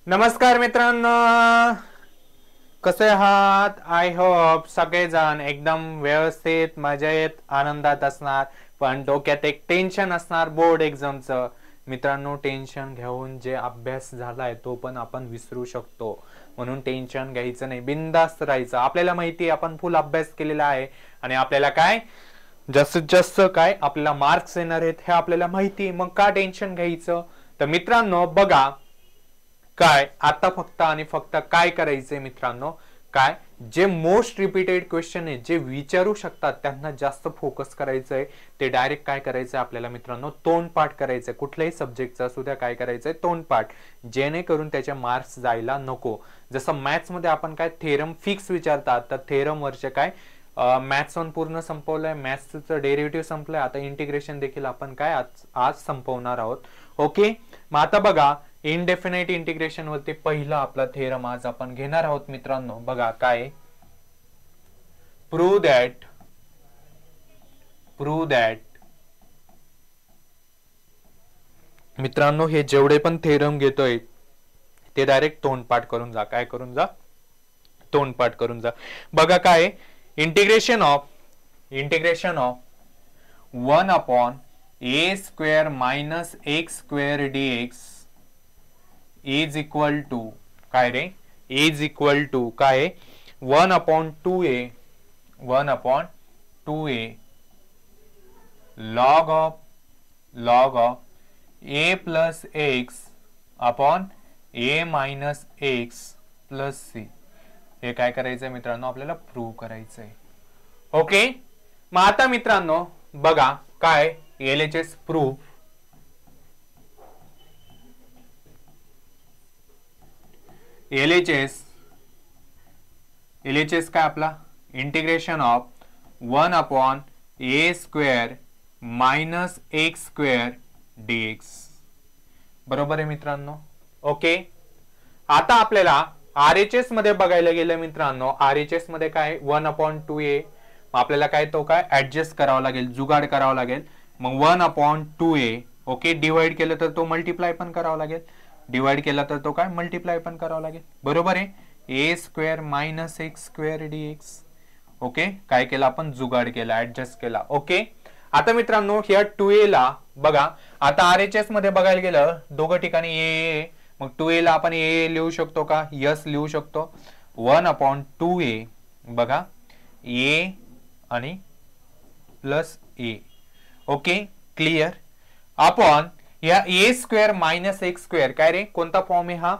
नमस्कार मित्रांनो, कसे आहात? आय होप सगळेजण एकदम व्यवस्थित मजेत आनंदात असणार. पण डोक्यात एक टेन्शन असणार बोर्ड एक्झामचं. मित्रांनो, टेन्शन घेऊन जे अभ्यास झालाय तो पण आपण विसरू शकतो. म्हणून टेन्शन घ्यायचं नाही, बिंदास्त राहायचं. आपल्याला माहिती आहे आपण फुल अभ्यास केलेला आहे आणि आपल्याला काय जास्तीत जास्त काय आपल्याला मार्क्स येणार आहेत हे आपल्याला माहिती. मग का टेन्शन घ्यायचं? तर मित्रांनो बघा, काय आता फक्त आणि फक्त काय करायचंय मित्रांनो, काय जे मोस्ट रिपीटेड क्वेश्चन आहे जे विचारू शकतात त्यांना जास्त फोकस करायचंय. ते डायरेक्ट काय करायचंय आपल्याला मित्रांनो, तोंडपाठ करायचंय. कुठल्याही सब्जेक्टचा असू द्या, काय करायचंय, तोंडपाठ, जेणेकरून त्याचे मार्क्स जायला नको. जसं मॅथ्स मध्ये आपण काय थेरम फिक्स विचारतात, तर थेरम वरचे काय मॅथ्स वन पूर्ण संपवलंय, मॅथ्सचं डेरिव्हेटिव्ह संपलंय. आता इंटिग्रेशन देखील आपण काय आज संपवणार आहोत. ओके, मग आता बघा, इनडेफिनाइट इंटिग्रेशन वरती पहिला आपला थेरम आज आपण घेणार आहोत मित्रांनो. बघा काय, प्रूव्ह दॅट मित्रांनो, हे जेवढे पण थेरम घेतोय ते डायरेक्ट तोंडपाठ करून जा. काय करून जा? तोंडपाठ करून जा. बघा काय, integration of 1 upon a square minus x square dx is equal to काय रे, इज इक्वल टू काय, 1 upon 2a log of a plus X upon a minus X plus C. हे काय करायचंय मित्रांनो, आपल्याला प्रूव्ह करायचंय. ओके, मग आता मित्रांनो बघा काय, LHS प्रूव्ह, LHS काय आपला, integration of 1 upon a square minus x square dx. बरोबर आहे मित्रांनो. ओके, आता आपल्याला RHS मध्ये बघायला गेलं मित्रांनो, RHS मध्ये काय 1 अपॉन 2a, आपल्याला काय तो काय ऍडजस्ट करावा लागेल, जुगाड करावा लागेल. मग 1 अपॉन 2a, ओके, डिवाइड केलं तर तो मल्टिप्लाय पण करावा लागेल, डिवाइड केला तर तो काय मल्टिप्लाय पण करावा लागेल. बरोबर आहे, a square minus x square dx. Okay, काय केलं आपण, जुगाड केला, ऍडजस्ट केला. ओके, आता मित्रांनो ह्या 2a ला बघा, आता RHS मध्ये बघायला गेलं दोघं ठिकाणी a, मग 2a ला आपण a लिहू शकतो का, यस लिहू शकतो. 1 अपॉन 2a बघा, a आणि plus a. Okay, clear. Upon या a square minus x square, काय रे कोणता फॉर्म आहे हा,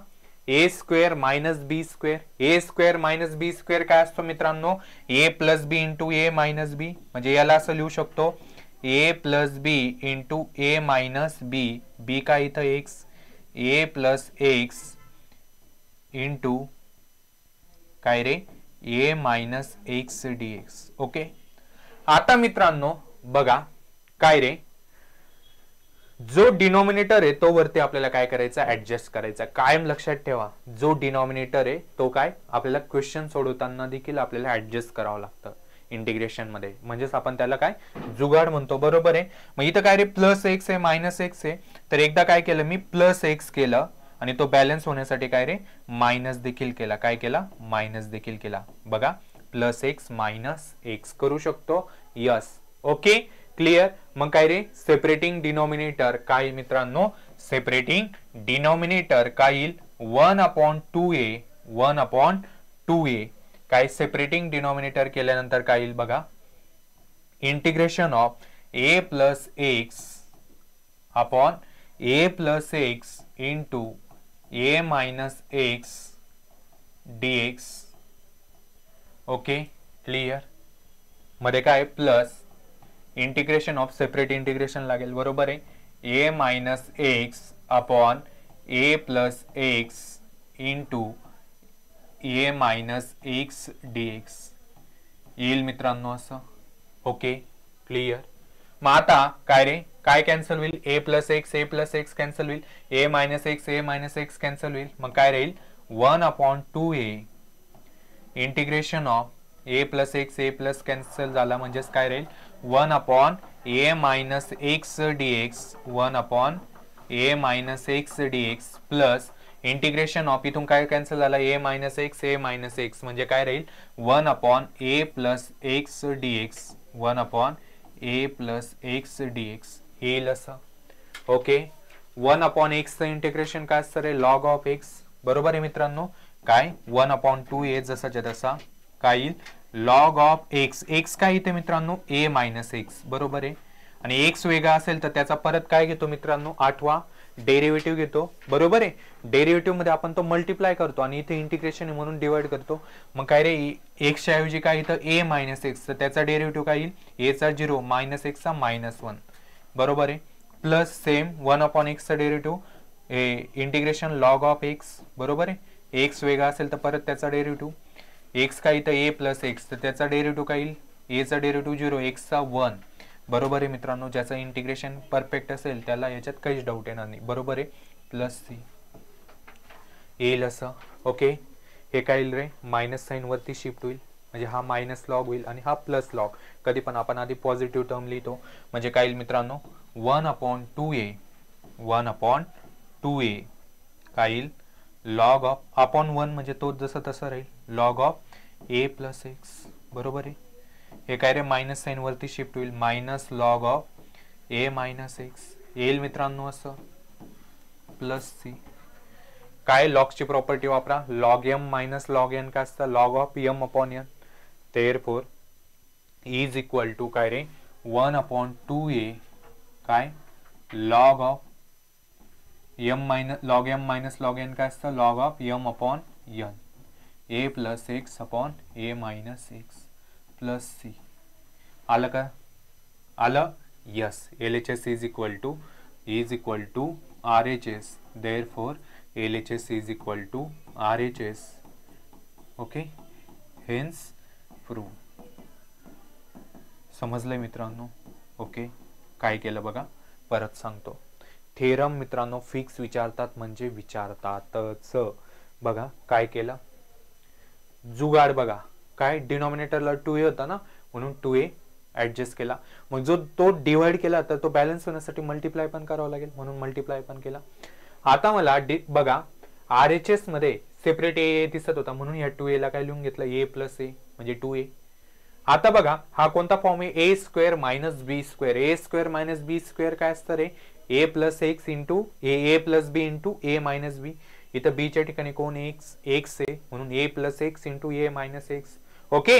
a square minus B square. a square minus B square काय असतो मित्रांनो, a plus B into a minus B. म्हणजे याला असं लिहू शकतो, a plus B into a minus B. B काय इथं X, a plus X into काय रे, a minus X dx. Okay, आता मित्रांनो बघा काय रे, जो डिनॉमिनेटर आहे तो वरती आपल्याला काय करायचा, ऍडजस्ट करायचा. कायम लक्षात ठेवा, जो डिनॉमिनेटर आहे तो काय आपल्याला क्वेश्चन सोडवताना देखील आपल्याला ऍडजस्ट करावं लागतं इंटिग्रेशन मध्ये, म्हणजेच आपण त्याला काय जुगाड म्हणतो. बरोबर आहे. मग इथं काय रे, प्लस एक्स आहे मायनस एक्स आहे, तर एकदा काय केलं मी, प्लस एक्स केलं आणि तो बॅलन्स होण्यासाठी काय रे, मायनस देखील केला. काय केला, मायनस देखील केला. बघा, प्लस एक्स मायनस एक्स करू शकतो, यस. Okay, clear. मग काय रे, सेपरेटिंग डिनॉमिनेटर काय मित्रांनो, सेपरेटिंग डिनॉमिनेटर काय येईल, 1 अपॉन 2a काय सेपरेटिंग डिनॉमिनेटर केल्यानंतर काय येईल बघा, integration of a plus X upon a plus X into a minus X dx. Okay, clear. मध्ये काय plus integration of separate integration लागेल. बरोबर आहे, a minus x upon a plus X into a minus X dx येईल मित्रांनो असं. Okay, clear. मग आता काय रे, काय कॅन्सल होईल, a प्लस एक्स कॅन्सल होईल, a मायनस एक्स कॅन्सल होईल. मग काय राहील, 1 upon 2a integration of a plus x cancel झाला, म्हणजेच काय राहील, 1 upon a minus X dx, 1 upon a minus X dx plus integration of इथून काय कॅन्सल झाला a मायनस एक्स म्हणजे काय राहील 1 upon a plus x dx 1 upon a plus x dx येईल असं. ओके 1 अपॉन एक्सचं इंटिग्रेशन काय असतं रे लॉग ऑफ एक्स बरोबर आहे मित्रांनो. काय 1 अपॉन 2a जसाच्या तसा काय येईल लॉग ऑफ एक्स. एक्स काय इथे मित्रांनो a मायनस एक्स बरोबर आहे. आणि एक्स वेगळा असेल तर त्याचा परत काय घेतो मित्रांनो आठवा डेरिव्हेटिव्ह घेतो बरोबर आहे. डेरिव्हेटिव्ह मध्ये आपण तो मल्टिप्लाय करतो आणि इथे इंटिग्रेशन म्हणून डिवाइड करतो. मग काय रे एक्स च्या ऐवजी काय इथं a मायनस एक्स तर त्याचा डेरिव्हेटिव्ह काय येईल a चा 0 मायनस एक्स चा -1 बरोबर आहे. प्लस सेम 1 अपॉन एक्स चा derivative integration log of x बरोबर आहे. एक्स वेगळा असेल तर परत त्याचा डेरिव्हेटिव्ह एक्स काय इथं a प्लस एक्स तर त्याचा डेरिव्हेटिव्ह काय येईल a चा डेरिव्हेटिव्ह 0 एक्स चा 1 बरोबर आहे मित्रांनो. ज्याचं इंटिग्रेशन परफेक्ट असेल त्याला याच्यात काहीच डाऊट येणार नाही बरोबर आहे. प्लस सी येईल असं. ओके हे काय येईल रे मायनस साईन वरती शिफ्ट होईल म्हणजे हा मायनस लॉग होईल आणि हा प्लस लॉग. कधी पण आपण आधी पॉझिटिव्ह टर्म लिहितो म्हणजे काय येईल मित्रांनो 1 अपॉन 2a 1 अपॉन 2a काय येईल लॉग ऑफ अपॉन 1 म्हणजे तो जसं तसं राहील log of a plus X बरोबर आहे. हे काय रे मायनस साइन वरती शिफ्ट होईल minus log of a minus X येईल मित्रांनो असं. प्लस सी काय लॉगची प्रॉपर्टी वापरा log m minus log n काय असतं log of m upon n therefore is equal to काय रे 1 अपॉन 2a काय log of m minus log n काय असतं log of m upon n a plus X upon a minus X plus C. आलं का आलं yes. LHS is equal to RHS therefore LHS is equal to RHS. Okay hence prove. समजलंय मित्रांनो. Okay काय केलं बघा परत सांगतो. थेरम मित्रांनो फिक्स विचारतात म्हणजे विचारतातच. बघा काय केलं जुगाड बघा काय डिनॉमिनेटरला 2a होता ना म्हणून 2a ऍडजस्ट केला. मग जो तो डिवाइड केला तर तो बॅलन्स होण्यासाठी मल्टिप्लाय पण करावा लागेल म्हणून मल्टिप्लाय पण केला. आता मला बघा RHS मध्ये सेपरेट a दिसत होता म्हणून या 2a ला काय लिहून घेतलं a प्लस a म्हणजे 2a. आता बघा हा कोणता फॉर्म आहे a square minus B square. a square minus B square काय असतं रे a plus X into a plus B into a minus B. इथं b च्या ठिकाणी कोण एक्स आहे म्हणून a plus X into a minus X. Okay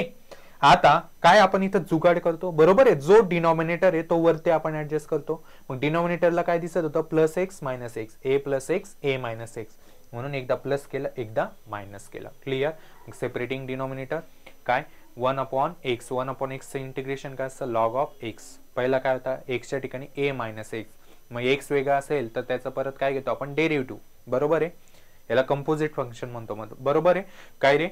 आता काय आपण इथं जुगाड करतो बरोबर आहे. जो डिनॉमिनेटर आहे तो वरती आपण ऍडजस्ट करतो. मग डिनॉमिनेटरला काय दिसत होतं plus x minus x a plus x a minus x म्हणून एकदा प्लस केलं एकदा मायनस केलं. क्लिअर. मग सेपरेटिंग डिनॉमिनेटर काय 1 अपॉन एक्स. 1 अपॉन एक्सचं इंटिग्रेशन काय असतं लॉग ऑफ एक्स. पहिला काय होता एक्सच्या ठिकाणी a मायनस एक्स. मग एक्स वेगळा असेल तर त्याचं परत काय घेतो आपण डेरिव्हेटिव्ह बरोबर आहे. याला कंपोजिट फंक्शन म्हणतो बरोबर आहे. काय रे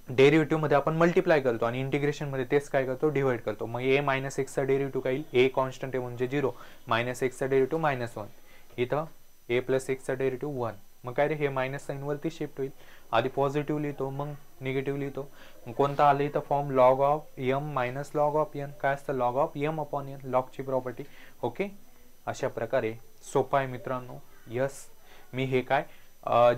डेरिव्हेटिव्ह मध्ये आपण मल्टिप्लाय करतो आणि इंटिग्रेशन मध्ये तेच काय करतो डिवाइड करतो. मग a मायनस एक्सचा डेरिव्हेटिव्ह काय येईल a कॉन्स्टंट आहे म्हणजे 0 मायनस एक्सचा डेरिव्हेटिव्ह -1 इथं a प्लस एक्सचा डेरिव्हेटिव्ह 1. मग काय रे हे मायनस साइन वरती शिफ्ट होईल. आधी पॉझिटिव्ह लिहितो मग निगेटिव्ह लिहितो. मग कोणता आलं इथं form log of m minus log of n काय असतं log of m upon n लॉगची प्रॉपर्टी. ओके अशा प्रकारे सोपा आहे मित्रांनो. यस मी हे काय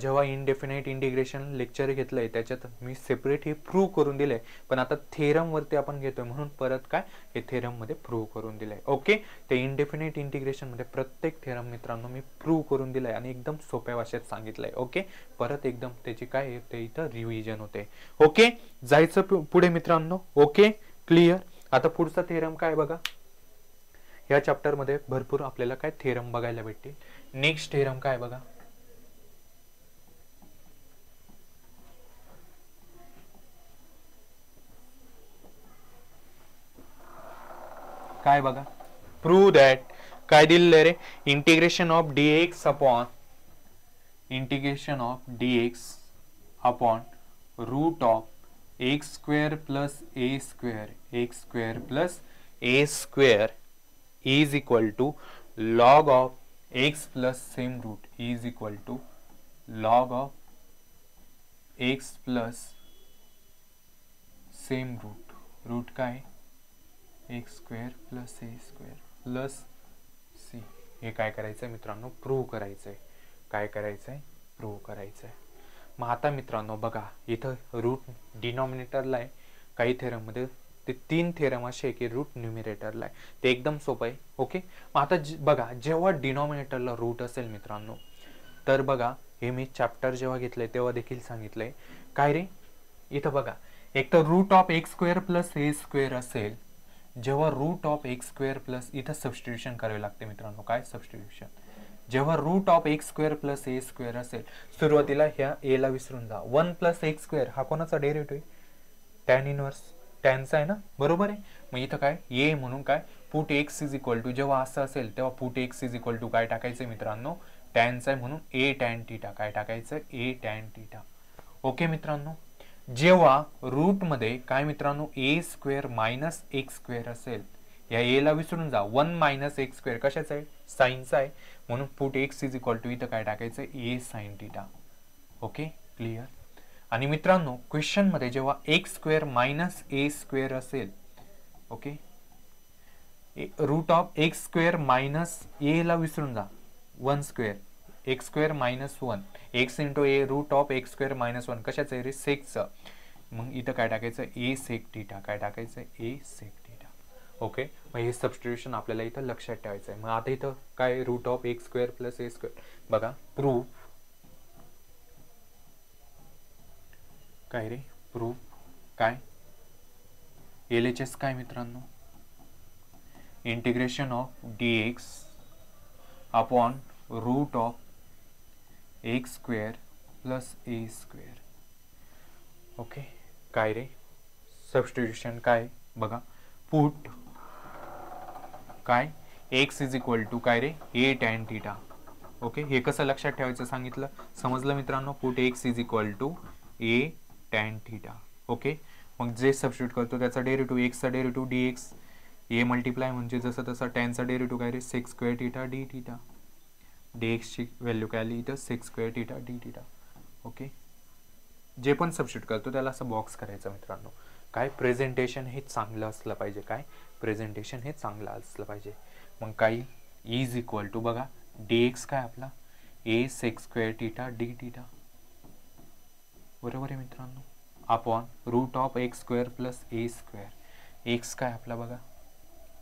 जेव्हा इनडेफिनाइट इंटिग्रेशन लेक्चर घेतलंय त्याच्यात मी सेपरेट हे प्रूव्ह करून दिलंय पण आता थेरम वरती आपण घेतोय म्हणून परत काय हे थेरम मध्ये प्रूव्ह करून दिलंय. ओके ते इनडेफिनाइट इंटिग्रेशन मध्ये प्रत्येक थेरम मित्रांनो मी प्रूव्ह करून दिलाय आणि एकदम सोप्या भाषेत सांगितलंय. ओके परत एकदम त्याची काय ते इथं रिव्हिजन होते. ओके जायचं पुढे मित्रांनो. Okay clear. आता पुढचा थेरम काय बघा या चॅप्टर मध्ये भरपूर आपल्याला काय थेरम बघायला भेटतील. नेक्स्ट थेरम काय बघा काय बघा प्रूव्ह दॅट काय दिलेलं रे integration of dx upon root of X square plus a square is equal to log of X plus same root is equal to log of X plus same root काय X square plus a square plus c. हे काय करायचंय मित्रांनो prove करायचंय. काय करायचंय prove करायचं आहे. मग आता मित्रांनो बघा, इथं रूट डिनॉमिनेटरला आहे, काही थेरममध्ये ते 3 थेरम असे की रूट न्यूमिरेटरला आहे. ते एकदम सोपं आहे. ओके, मग आता बघा, जेव्हा डिनॉमिनेटरला रूट असेल मित्रांनो, तर बघा हे मी चॅप्टर जेव्हा घेतलंय तेव्हा देखील सांगितलंय. काय रे, इथं बघा, एक तर root of X square plus A square असेल, जेव्हा root of X square plus, इथं सबस्टिट्यूशन करावे लागते मित्रांनो. काय सबस्टिट्यूशन? जेव्हा root of X square plus A square असेल, सुरुवातीला ह्या ए ला विसरून जा. 1 प्लस एक्स स्क्वेअर हा कोणाचा डेरिव्हेटिव्ह आहे? टॅन इनवर्स टॅनचा आहे ना, बरोबर आहे. मग इथं काय ए म्हणून काय put X is equal to, जेव्हा असं असेल तेव्हा put X is equal to काय टाकायचं मित्रांनो? टॅनचा आहे म्हणून ए टॅन थिटा. काय टाकायचं? ए टॅन थिटा. ओके मित्रांनो, जेव्हा रूट मध्ये काय मित्रांनो ए स्क्वेअर मायनस एक्स स्क्वेअर असेल, या ए ला विसरून जा. 1 मायनस एक्स स्क्वेअर कशाचा आहे? साईनचा आहे, म्हणून put X is equal to इथं काय टाकायचं? A sine theta. Okay, clear. आणि मित्रांनो क्वेश्चन मध्ये जेव्हा X square minus A square असेल, okay, root of X square minus A ला विसरून जा. 1 square X square minus 1 X into A root of X square minus 1 कशाचं आहे रे? सेकचं. मग इथं काय टाकायचं? A sec theta. काय टाकायचं? A sec theta. ओके, मग हे सबस्टिट्यूशन आपल्याला इथं लक्षात ठेवायचं आहे. मग आता इथं काय root of X square plus A square, बघा प्रूफ काय रे? प्रूफ काय? LHS काय मित्रांनो? Integration of dx upon root of X square plus A square. Okay, काय रे? सबस्टिट्यूशन काय? बघा, पुट काय एक्स इज इक्वल टू काय रे? A tan theta. ओके, हे कसं लक्षात ठेवायचं सांगितलं, समजलं मित्रांनो? Put X is equal to A tan theta. Okay, मग जे सबस्टिट्यूट करतो त्याचा डेरिव्हेटिव्ह, एक्सचा डेरिव्हेटिव्ह dx, ए मल्टिप्लाय म्हणजे जसं तसं टॅनचा डेरिव्हेटिव्ह काय रे? Sec square theta D theta. dx ची व्हॅल्यू काय आली इथं? Sec square theta D theta. Okay, जे पण सबस्टिट्यूट करतो त्याला असं बॉक्स करायचं मित्रांनो. काय प्रेझेंटेशन हे चांगलं असलं पाहिजे. काय प्रेझेंटेशन हे चांगलं असलं पाहिजे. मग काही इज इक्वल टू बघा, dx काय आपला? A sec square theta D theta. बरोबर आहे मित्रांनो, upon root of X square plus A square. X काय आपला बघा?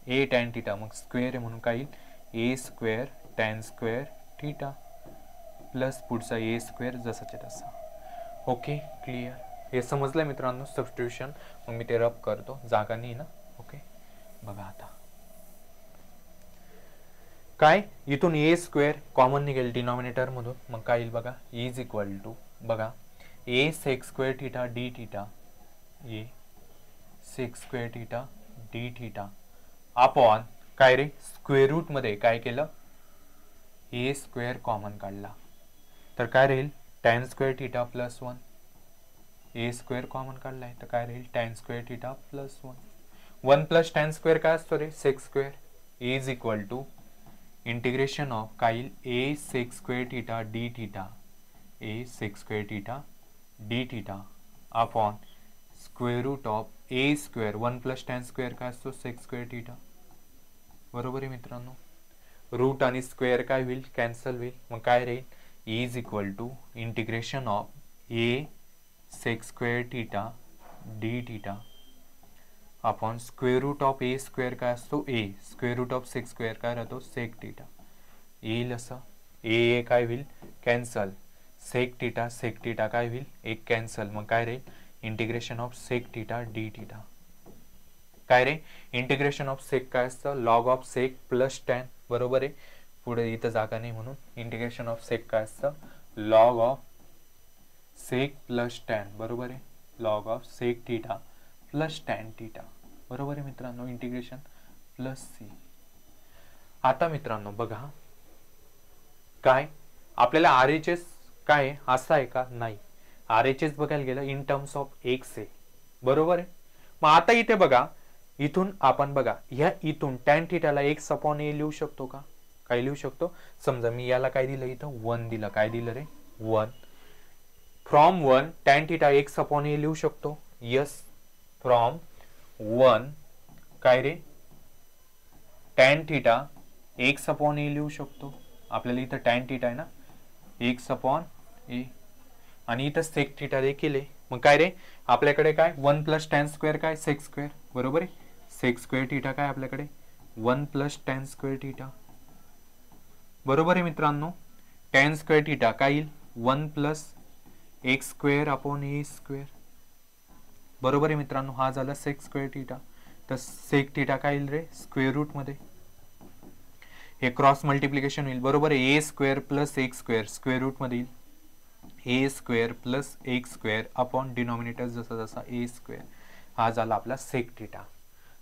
ए टॅन थिटा, मग स्क्वेअर आहे म्हणून काय येईल? A square tan square theta plus पुढचा ए स्क्वेअर जसाच्या तसा. Okay, clear. हे समजलं मित्रांनो सबस्टिट्यूशन. मग मी ते रब करतो, जागा नाही ना. ओके, बघा आता काय, इथून ए स्क्वेअर कॉमन निघेल डिनॉमिनेटर मधून, मग काय येईल बघा? इज इक्वल टू बघा A sec square theta D theta, A sec square theta D theta upon काय रे? स्क्वेअर रूट मध्ये काय केलं? ए स्क्वेअर कॉमन काढला, तर काय राहील? Tan square theta plus 1. A square common काढलाय तर काय राहील? Tan square theta plus 1. 1 plus tan square काय असतो रे? Sec square. Is equal to integration of काय येईल? A sec square theta D theta, A sec square theta D theta upon square root of A square. 1 plus tan square काय असतो? Sec square theta. बरोबर आहे मित्रांनो, route आणि square काय होईल? कॅन्सल होईल. मग काय राहील? Is equal to integration of A sec square theta D theta upon square root of A square काय असतो? A square root of sec square काय राहतो? Sec theta. येईल असं, ए काय होईल? कॅन्सल. सेक थिटा काय होईल? एक कॅन्सल. मग काय राहील? Integration of sec theta D theta. काय रे? इंटिग्रेशन ऑफ सेक काय असतं? Log of sec plus tan. बरोबर आहे, पुढे इथं जागा नाही म्हणून इंटिग्रेशन ऑफ सेक काय असतं? Log of sec plus tan. बरोबर आहे, log of sec theta plus tan theta. बरोबर आहे मित्रांनो, इंटिग्रेशन प्लस सी. आता मित्रांनो बघा, काय आपल्याला RHS काय असं आहे का? नाही. RHS बघायला गेलं इन टर्म्स ऑफ एक्स आहे. बरोबर आहे. मग आता इथे बघा, इथून आपण बघा ह्या इथून टॅन थिटाला एक्स अपॉन ए लिहू शकतो का? काय लिहू शकतो? समजा मी याला काय दिलं इथं? 1 दिलं. काय दिलं रे? 1. From 1 tan theta X upon A लिहू शकतो? यस. फ्रॉम 1 काय रे? Tan theta X upon A लिहू शकतो. आपल्याला इथं टॅन थिटा आहे ना, एक्स अपॉन ए आणि इथं सेक थिटा देखील आहे. मग काय रे आपल्याकडे काय 1 प्लस टॅन स्क्वेअर काय सेक स्क्वेअर बरोबर आहे. सेक स्क्वेअर थिटा काय आपल्याकडे 1 प्लस टॅन स्क्वेअर थिटा बरोबर आहे मित्रांनो. टॅन स्क्वेअर थिटा काय येईल 1 plus X square upon A square बरोबर आहे मित्रांनो. हा झाला सेक स्क्वेअर थिटा. तर सेक थिटा काय येईल रे स्क्वेअर रूट मध्ये हे क्रॉस मल्टिप्लिकेशन होईल बरोबर आहे. A square plus X square square root मध्ये येईल A square plus X square upon denominator जसा जसा ए स्क्वेअर. हा झाला आपला सेक थिटा.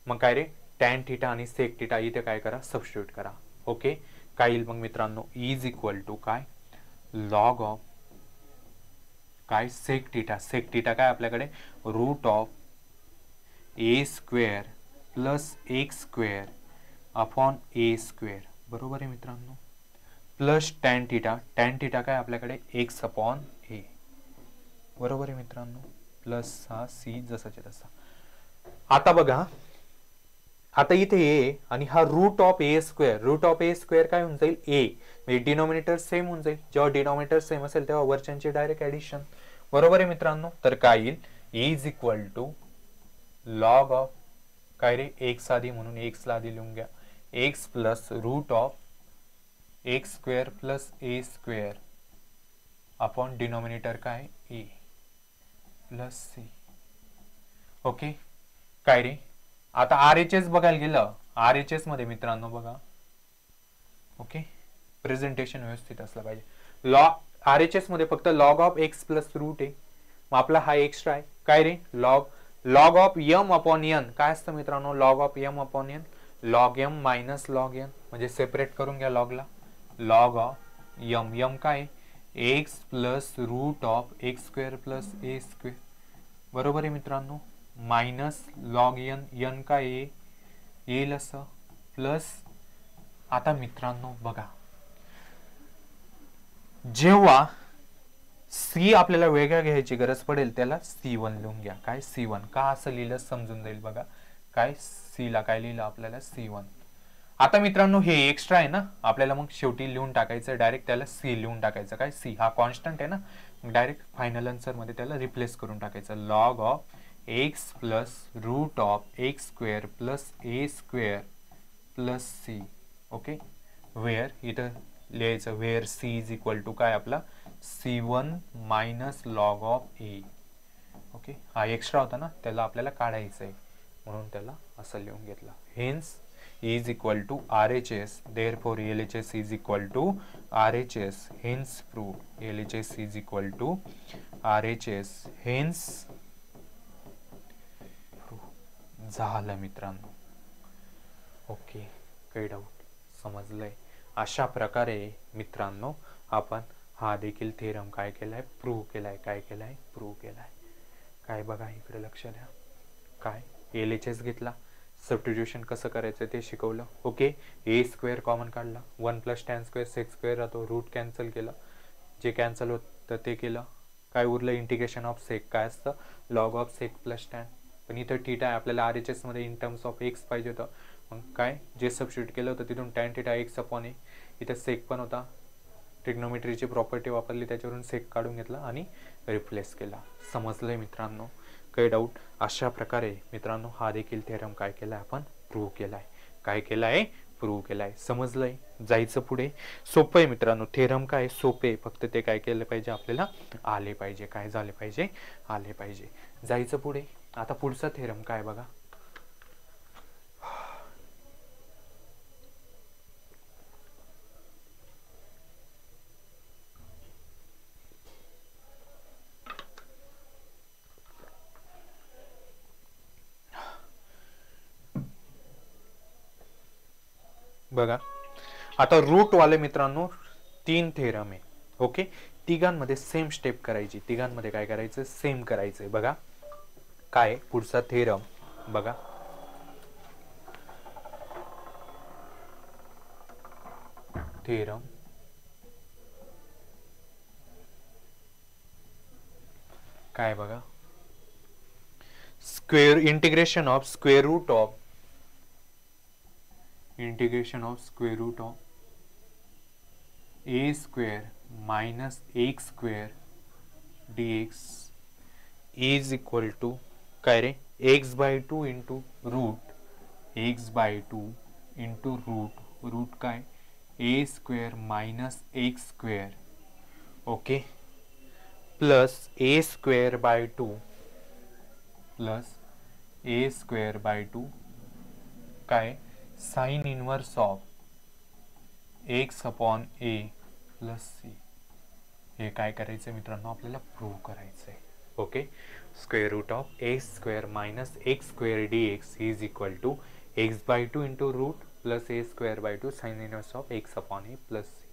मग काय रे टॅन थिटा आणि सेक थिटा इथे काय करा सबस्टिट्यूट करा. ओके काय येईल मग मित्रांनो इज इक्वल टू काय लॉग ऑफ काय सेक थिटा. सेक थिटा काय आपल्याकडे root of A square plus X square upon A square बरोबर आहे मित्रांनो plus tan theta. Tan theta काय आपल्याकडे एक्स अपॉन ए बरोबर आहे मित्रांनो प्लस हा सी जसाच्या तसा. आता बघा आता इथे ए आणि हा root of A square. Root of A square काय होऊन जाईल ए म्हणजे डिनॉमिनेटर सेम होऊन जाईल. जेव्हा डिनॉमिनेटर सेम असेल तेव्हा वरच्यांची डायरेक्ट ऍडिशन बरोबर आहे मित्रांनो. तर काय येईल is equal to log of काय रे एक्स आधी म्हणून एक्स ला आधी लिहून घ्या X plus root of X square plus A square upon denominator काय ए प्लस सी. ओके काय रे आता आर एच एस बघायला गेलं आर एच एस मध्ये मित्रांनो बघा ओके प्रेझेंटेशन व्यवस्थित असलं पाहिजे. लॉग आर एच एस मध्ये फक्त log of X plus root आहे. मग आपला हा एक्स्ट्रा आहे काय रे log of M upon N काय असतं मित्रांनो log of M upon N log M minus log N म्हणजे सेपरेट करून घ्या लॉगला. लॉग ऑफ यम यम काय X plus root of X square plus A square बरोबर आहे मित्रांनो मायनस लॉग एन एन काय येईल असं प्लस. आता मित्रांनो बघा जेव्हा सी आपल्याला वेगळ्या घ्यायची गरज पडेल त्याला C1 लिहून घ्या. काय C1 का असं लिहिलं समजून जाईल बघा. काय सी ला काय लिहिलं आपल्याला C1. आता मित्रांनो हे एक्स्ट्रा आहे ना आपल्याला मग शेवटी लिहून टाकायचं डायरेक्ट त्याला सी लिहून टाकायचं. काय सी हा कॉन्स्टंट आहे ना डायरेक्ट फायनल आन्सर मध्ये त्याला रिप्लेस करून टाकायचं. Log of X plus root of X square plus A square plus C. Okay where इथं लिहायचं where C is equal to काय आपला C1 minus log of A. Okay हा एक्स्ट्रा होता ना त्याला आपल्याला काढायचं आहे म्हणून त्याला असं लिहून घेतलं. Hence is equal to RHS therefore LHS is equal to RHS hence prove LHS is equal to RHS hence prove झालं मित्रांनो. ओके काही डाऊट समजलंय. अशा प्रकारे मित्रांनो आपण हा देखील थेरम काय केलाय प्रूव्ह केलाय. काय केलाय प्रूव्ह केलाय. काय बघा इकडे लक्ष द्या काय LHS घेतला सबस्टिट्यूशन कसं करायचं ते शिकवलं. ओके ए स्क्वेअर कॉमन काढला 1 plus tan square sec square राहतो रूट कॅन्सल केलं जे कॅन्सल होतं ते केलं. काय उरलं इंटिग्रेशन ऑफ सेक काय असतं log of sec plus tan. पण इथं थीटा आहे आपल्याला आर एच एस मध्ये इन टर्म्स ऑफ एक्स पाहिजे होतं. मग काय जे सबस्टिट्यूट केलं होतं तिथून tan theta X upon A इथं सेक पण होता ट्रिग्नोमेट्रीची प्रॉपर्टी वापरली त्याच्यावरून सेक काढून घेतला आणि रिप्लेस केला. समजलंय मित्रांनो काही डाऊट. अशा प्रकारे मित्रांनो हा देखील थेरम काय केलाय आपण प्रूव्ह केलाय. काय केलाय प्रूव्ह केलाय. समजलंय. जायचं पुढे सोपं आहे मित्रांनो थेरम काय सोपे फक्त ते काय केलं पाहिजे आपल्याला आले पाहिजे. काय झाले पाहिजे आले पाहिजे. जायचं पुढे. आता पुढचा थेरम काय बघा बघा आता रूट वाले मित्रांनो 3 थेरम आहे. ओके तिघांमध्ये सेम स्टेप करायची. तिघांमध्ये काय करायचं सेम करायचंय. बघा काय पुढचा थेरम बघा थेरम काय बघा square integration of square root of integration of square root of a square minus x square D X is equal to काय रे X by two into root X by two into root काय A square minus x square okay plus A square by two plus A square by two काय sine inverse of x upon A plus C हे काय करायचं मित्रांनो आपल्याला prove करायचंय okay square root of X square minus x square D X is equal to X by two into root plus A square by two sine inverse of x upon A plus C.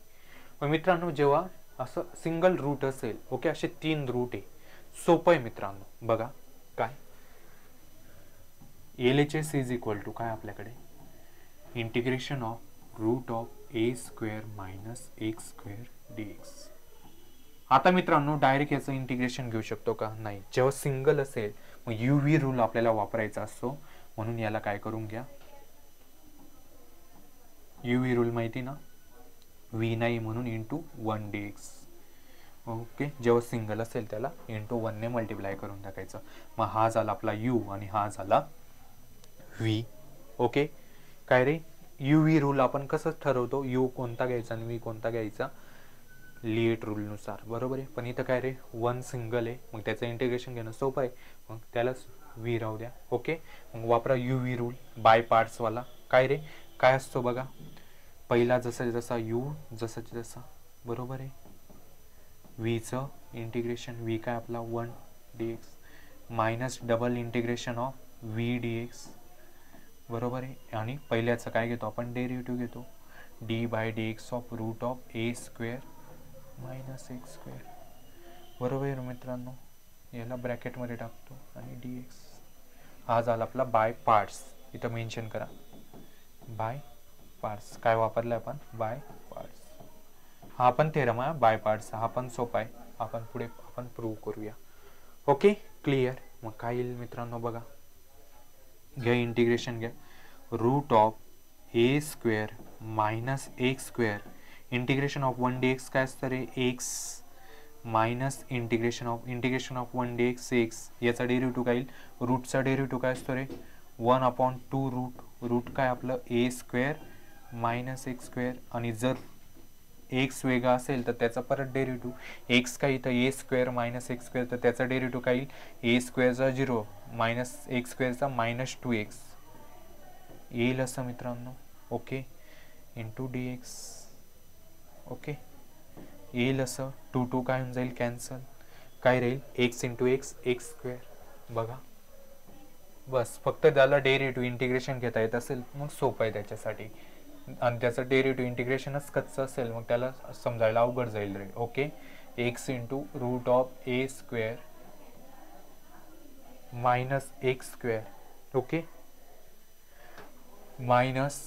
मग मित्रांनो जेव्हा असं single route असेल okay असे 3 route आहे सोपं आहे मित्रांनो बघा काय LHS इज इक्वल टू काय आपल्याकडे integration of root of A square minus x square D X. आता मित्रांनो डायरेक्ट याचं इंटिग्रेशन घेऊ शकतो का नाही जेव्हा सिंगल असेल मग UV रूल आपल्याला वापरायचा असतो म्हणून याला काय करून घ्या UV रूल माहिती ना V नाही म्हणून इंटू 1 dx ओके जेव्हा सिंगल असेल त्याला इंटू 1 ने मल्टिप्लाय करून टाकायचं मग हा झाला आपला U आणि हा झाला V ओके काय रे UV रूल आपण कसं ठरवतो U कोणता घ्यायचा आणि V कोणता घ्यायचा लिएट रूल नुसार बरोबर आहे पण इथं काय रे 1 सिंगल आहे मग त्याचं इंटिग्रेशन घेणं सोपं आहे मग त्यालाच V राहू द्या ओके मग वापरा UV रूल बाय पार्ट्स वाला काय रे काय असतो बघा पहिला जसा जसा U जसा जसा बरोबर आहे V चं इंटिग्रेशन V काय आपला 1 dx minus double integration of V dx बरोबर आहे आणि पहिल्याचं काय घेतो आपण डेरिव्हेटिव्ह घेतो d by dx of root of A square minus x square बरोबर आहे मित्रांनो याला ब्रॅकेटमध्ये टाकतो आणि dx हा झाला आपला बाय पार्ट्स इथं मेन्शन करा बाय पार्ट्स काय वापरलं आपण बाय पार्ट्स हा पण थेरम आहे बाय पार्ट्स हा पण सोपा आहे आपण पुढे आपण प्रूव्ह करूया ओके क्लिअर मग काय येईल मित्रांनो बघा घ्या इंटिग्रेशन घ्या root of A square minus x square integration of 1 dx काय असतं रे X minus integration of 1 dx X याचा डेरिव्हेटिव्ह काय येईल रूटचा डेरिव्हेटिव्ह काय असतो रे 1/2 रूट काय आपलं A square minus x square आणि जर एक्स वेगळा असेल तर त्याचा परत डेरिव्हेटिव्ह एक्स काय इथं ए स्क्वेअर मायनस एक्स स्क्वेअर तर त्याचा डेरिव्हेटिव्ह काय येईल ए स्क्वेअरचा 0 मायनस एक्स स्क्वेअरचा मायनस 2x येईल असं मित्रांनो ओके इंटू dx ओके येईल असं 2 काय होऊन जाईल कॅन्सल काय राहील x into x x square बघा बस फक्त त्याला डेरिव्हेटिव्ह इंटिग्रेशन घेता येत असेल मग सोपं आहे त्याच्यासाठी आणि त्याचं डेरिव्हेटिव्ह इंटिग्रेशनच कच्चं असेल मग त्याला समजायला अवघड जाईल रे okay X into root of A square minus x square okay minus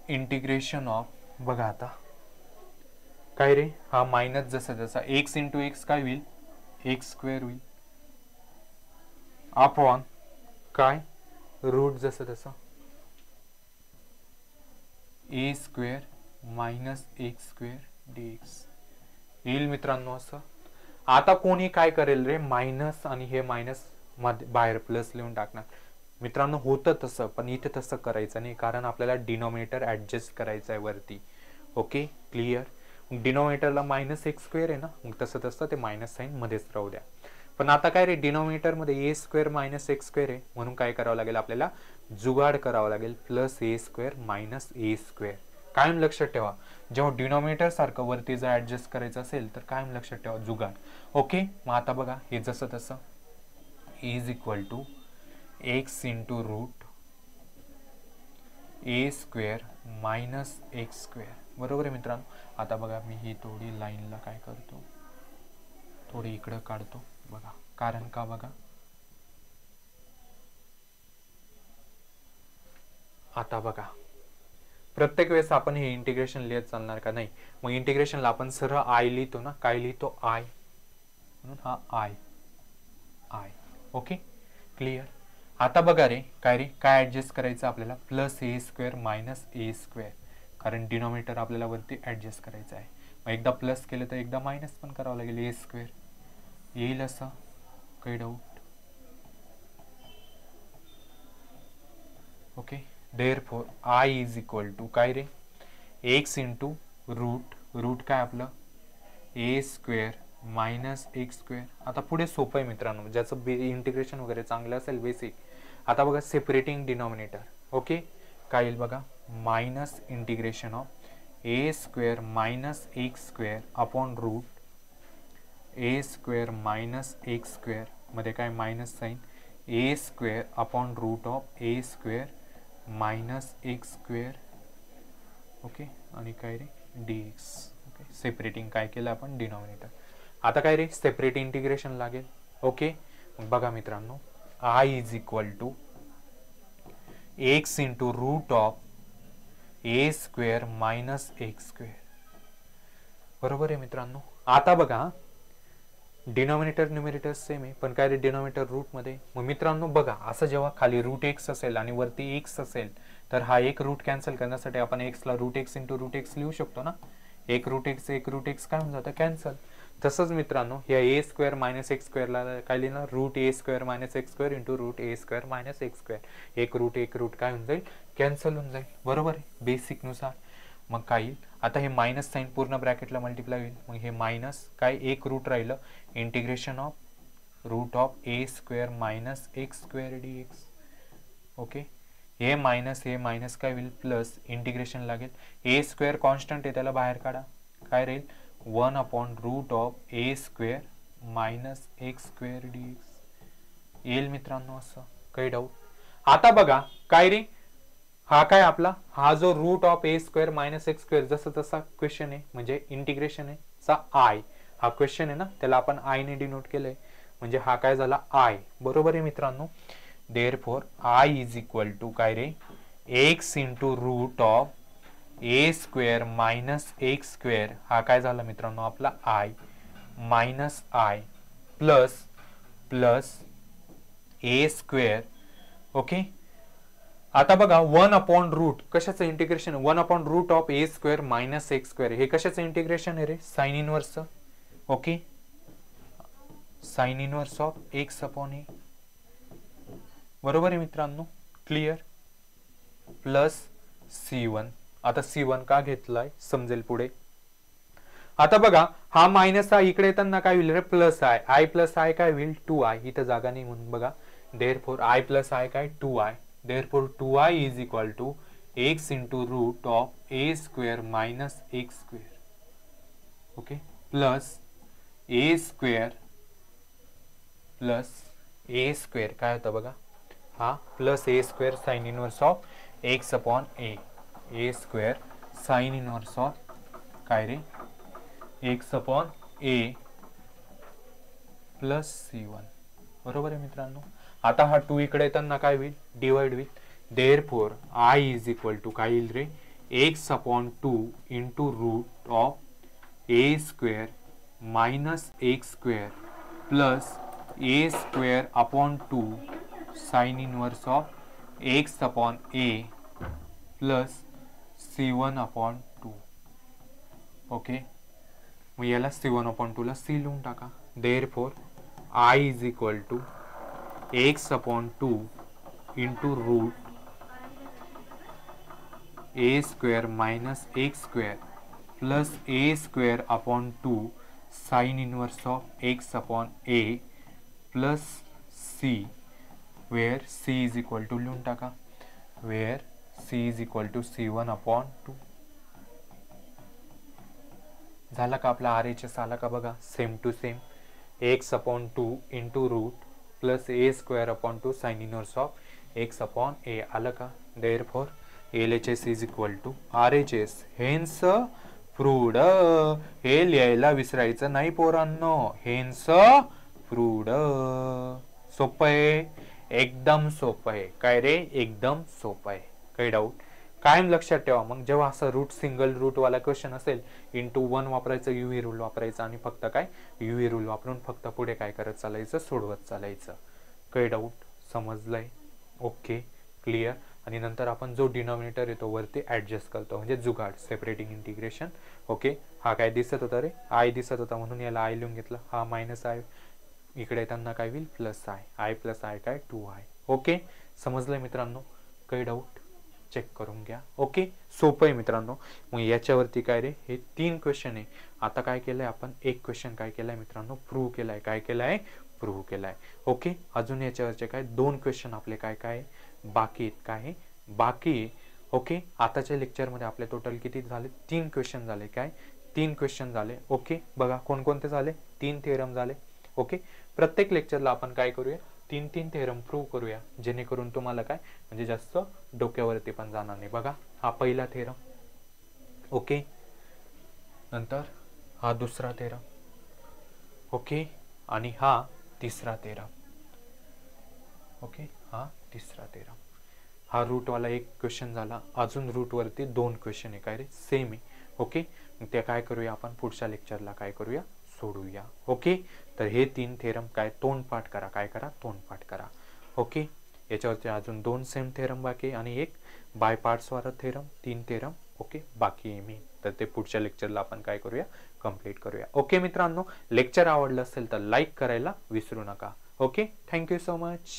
integration of बघा आता काय रे हा मायनस जसा जसा एक्स इंटू एक्स काय होईल एक्स स्क्वेअर होईल अपॉन काय रूट जसं तसं a square minus x square dx येईल मित्रांनो असं आता कोणी काय करेल रे मायनस आणि हे मायनस मध्ये बाहेर प्लस लिहून टाकणार मित्रांनो होतं तसं पण इथे तसं करायचं नाही कारण आपल्याला डिनॉमिनेटर ऍडजस्ट करायचं आहे वरती ओके क्लिअर डिनॉमिनेटरला मायनस एक्स स्क्वेअर आहे ना मग तसं तसं ते मायनस साईन मध्येच राहू द्या पण आता काय रे डिनॉमिनेटर मध्ये ए स्क्वेअर मायनस एक्स स्क्वेअर आहे म्हणून काय करावं लागेल आपल्याला जुगाड करावं लागेल plus A square minus A square कायम लक्षात ठेवा जेव्हा डिनॉमिनेटर सारखं वरती जर ऍडजस्ट करायचं असेल तर कायम लक्षात ठेवा जुगाड ओके मग आता बघा हे जसं तसं is equal to x into root A square minus x square बरोबर आहे मित्रांनो आता बघा मी ही थोडी लाईनला काय करतो थोडी इकडं काढतो बघा कारण का बघा आता बघा प्रत्येक वेळेस आपण हे इंटिग्रेशन लिहित चालणार का नाही मग इंटिग्रेशनला आपण सरळ आय लिहितो ना काय लिहितो आय म्हणून हा आय ओके क्लिअर आता बघा रे काय ऍडजस्ट करायचं आपल्याला plus A square minus A square कारण डिनॉमिनेटर आपल्याला वरती ऍडजस्ट करायचं आहे एकदा प्लस केलं तर एकदा मायनस पण करावं लागेल, ए स्क्वेअर येईल असं, काही doubt? Okay, therefore I is equal to काय रे, एक्स इंटू रूट, रूट काय आपलं A square minus x square. आता पुढे सोपं आहे मित्रांनो, ज्याचं इंटिग्रेशन वगैरे चांगलं असेल बेसिक. आता बघा सेपरेटिंग डिनॉमिनेटर. ओके, काय येईल बघा, minus integration of A square minus x square upon root A square minus x square मध्ये काय minus sine A square upon root of A square minus x square. Okay, आणि काय रे D X. Okay, separating काय केलं आपण denominator. आता काय रे सेपरेट इंटिग्रेशन लागेल. ओके, बघा मित्रांनो, I is equal to x into root of A square minus x square. बरोबर आहे मित्रांनो. आता बघा डिनॉमिनेटर न्यूमरेटर सेम आहे, पण काय रे डिनॉमिनेटर रूट मध्ये. मग मित्रांनो बघा, असं जेव्हा खाली रूट एक्स असेल आणि वरती एक्स असेल तर हा एक रूट कॅन्सल करण्यासाठी आपण एक्सला root x into root x लिहू शकतो ना. एक रूट एक्स काय होऊन जातं कॅन्सल. तसंच मित्रांनो या ए स्क्वेअर मायनस एक्स स्क्वेअरला काय लिहिणार, रूट ए square minus x square into root ए स्क्वेअर मायनस एक्स स्क्वेअर. एक रूट काय होऊन जाईल, कॅन्सल होऊन जाईल. बरोबर आहे बेसिक नुसार. मग काय येईल, आता हे मायनस साईन पूर्ण ब्रॅकेटला मल्टिप्लाय होईल. मग हे मायनस काय एक रूट राहिलं, integration of root of A square minus x square D X. Okay, हे मायनस काय होईल प्लस, इंटिग्रेशन लागेल. ए स्क्वेअर कॉन्स्टंट आहे त्याला बाहेर काढा, काय राहील 1 upon root of A square minus x square D X येईल मित्रांनो. असं काही डाऊट? आता बघा काय रे, हा काय आपला हा जो root of A square minus x square जसं तसा क्वेश्चन आहे, म्हणजे इंटिग्रेशन आहे चा आय. हा क्वेश्चन आहे ना, त्याला आपण आय ने डिनोट केलंय, म्हणजे हा काय झाला आय. बरोबर आहे मित्रांनो. Therefore I is equal to काय रे, x into root of A square minus x square. हा काय झाला मित्रांनो आपला I, minus I plus plus A square. Okay, आता बघा 1 अपॉन रूट कशाचं integration, 1 upon root of A square minus x square. हे कशाचं इंटिग्रेशन आहे रे, sine inverse. Okay, sine inverse of x upon a. बरोबर आहे मित्रांनो, क्लिअर. Plus C1. आता C1 का घेतलाय समजेल पुढे. आता बघा हा मायनस आहे इकडे येताना काय होईल रे, plus I. I plus I काय होईल 2i. इथं जागा नाही म्हणून बघा, देअरफॉर आय प्लस आय काय 2i. Therefore 2i is equal to x into root of A square minus x square. Okay, plus A square plus A square काय होतं बघा, हा plus A square sine inverse of x upon a. A square sine inverse of काय रे x upon ए plus C1. बरोबर आहे मित्रांनो. आता हा 2 इकडे येताना काय होईल, डिवाइड होईल. Therefore I is equal to काय येईल रे, x upon 2 into root of A square minus x square plus A square upon 2 sine inverse of x upon A plus C1 upon 2. Okay, मग याला C1 अपॉन 2 ला C लिहून टाका. Therefore I is equal to x upon 2 into root A square minus x square plus A square upon 2 sine inverse of x upon A plus C, where C is equal to लिहून टाका, where C is equal to C1 upon 2. झाला का आपला RHS आला का बघा, same to same. X upon 2 into root plus A square upon 2 sine inverse of x upon a आलं का. Therefore LHS is equal to RHS hence proved. हे लिहायला विसरायचं नाही पोरांनो, हेन्स प्रूव्ड. सोपं आहे, एकदम सोपं आहे. काय रे, एकदम सोपं आहे. काही डाऊट? कायम लक्षात ठेवा, मग जेव्हा असं रूट सिंगल रूट वाला क्वेश्चन असेल, इंटू 1 वापरायचं, UV रूल वापरायचं आणि फक्त काय UV रूल वापरून फक्त पुढे काय करत चालायचं, सोडवत चालायचं. काही डाऊट? समजलंय? Okay, clear. आणि नंतर आपण जो डिनॉमिनेटर येतो वरती ऍडजस्ट करतो, म्हणजे जुगाड, सेपरेटिंग इंटिग्रेशन. ओके, हा काय दिसत होता रे, आय दिसत होता म्हणून याला आय लिहून घेतलं. हा मायनस आय, इकडे येताना काय होईल plus I, I plus I काय 2i. ओके, समजलंय मित्रांनो? काही डाऊट चेक करून घ्या. ओके, सोपं आहे मित्रांनो. मग याच्यावरती काय रे, हे 3 क्वेश्चन आहे. आता काय केलंय आपण, एक क्वेश्चन काय केलाय मित्रांनो, प्रूव्ह केलाय. काय केलाय, प्रूव्ह केलाय. ओके, अजून याच्यावरचे काय 2 क्वेश्चन आपले काय काय बाकी आहेत. काय बाकी आहे. ओके, आताच्या लेक्चरमध्ये आपले टोटल किती झाले, 3 क्वेश्चन झाले. काय 3 क्वेश्चन झाले. ओके, बघा कोणकोणते झाले, 3 थेरम झाले. ओके, प्रत्येक लेक्चरला आपण काय करूया, 3 थेरम प्रूव्ह करूया, जेणेकरून तुम्हाला काय म्हणजे जास्त डोक्यावरती पण जाणार नाही. बघा, हा पहिला थेरम. ओके, नंतर हा दुसरा थेरम. ओके, आणि हा तिसरा थेरम. ओके, हा तिसरा थेरम. हा रूटवाला एक क्वेश्चन झाला. अजून रूटवरती 2 क्वेश्चन आहे. काय रे, सेम आहे. ओके, मग ते काय करूया आपण पुढच्या लेक्चरला काय करूया, सोडूया. ओके, तर हे 3 थेरम काय तोंडपाठ करा. काय करा, तोंडपाठ करा. ओके, याच्यावरती अजून 2 सेम थेरम बाकी आणि एक बाय पार्ट्सवाला थेरम, 3 थेरम ओके बाकी आहे मी. तर ते पुढच्या लेक्चरला आपण काय करूया, कंप्लीट करूया. ओके मित्रांनो, लेक्चर आवडलं असेल तर लाईक करायला विसरू नका. Okay, thank you so much.